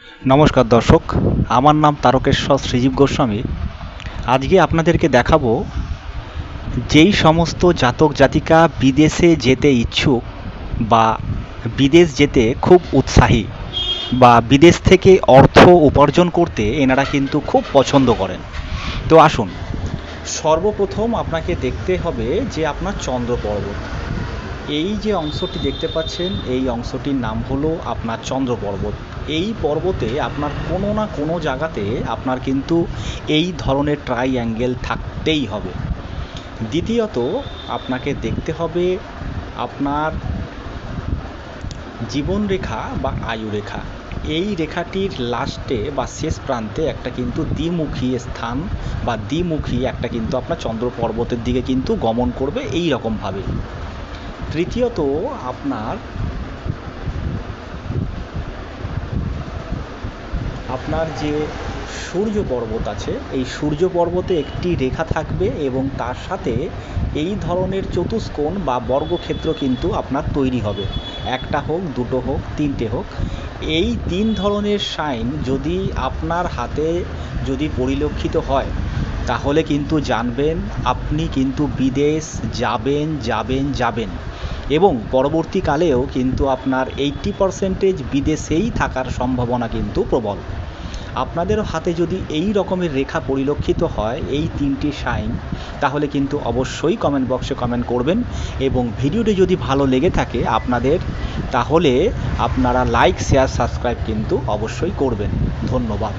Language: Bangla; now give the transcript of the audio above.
নমস্কার দর্শক, আমার নাম তারকেশ্বর শ্রীজীব গোস্বামী। আজকে আপনাদেরকে দেখাবো যেই সমস্ত জাতক জাতিকা বিদেশে যেতে ইচ্ছুক বা বিদেশ যেতে খুব উৎসাহী বা বিদেশ থেকে অর্থ উপার্জন করতে এনারা কিন্তু খুব পছন্দ করেন। তো আসুন, সর্বপ্রথম আপনাকে দেখতে হবে যে আপনার চন্দ্র পর্বত। এই যে অংশটি দেখতে পাচ্ছেন, এই অংশটির নাম হলো আপনার চন্দ্র পর্বত। এই পর্বতে আপনার কোনো না কোনো জায়গাতে আপনার কিন্তু এই ধরনের ট্রাইঅ্যাঙ্গেল থাকতেই হবে। দ্বিতীয়ত আপনাকে দেখতে হবে আপনার জীবনরেখা বা আয়ুরেখা। এই রেখাটির লাস্টে বা শেষ প্রান্তে একটা কিন্তু দ্বিমুখী স্থান বা দ্বিমুখী একটা কিন্তু আপনার চন্দ্র পর্বতের দিকে কিন্তু গমন করবে এই রকমভাবে। তৃতীয়ত আপনার যে সূর্য পর্বত আছে, এই সূর্য পর্বতে একটি রেখা থাকবে এবং তার সাথে এই ধরনের চতুষ্কোণ বা বর্গক্ষেত্র কিন্তু আপনার তৈরি হবে। একটা হোক, দুটো হোক, তিনটে হোক, এই তিন ধরনের সাইন যদি আপনার হাতে যদি পরিলক্ষিত হয় তাহলে কিন্তু জানবেন আপনি কিন্তু বিদেশ যাবেন যাবেন যাবেন এবং পরবর্তীকালেও কিন্তু আপনার 80% বিদেশেই থাকার সম্ভাবনা কিন্তু প্রবল। আপনাদের হাতে যদি এই রকমের রেখা পরিলক্ষিত হয়, এই তিনটি সাইন, তাহলে কিন্তু অবশ্যই কমেন্ট বক্সে কমেন্ট করবেন এবং ভিডিওটি যদি ভালো লেগে থাকে আপনাদের, তাহলে আপনারা লাইক শেয়ার সাবস্ক্রাইব কিন্তু অবশ্যই করবেন। ধন্যবাদ।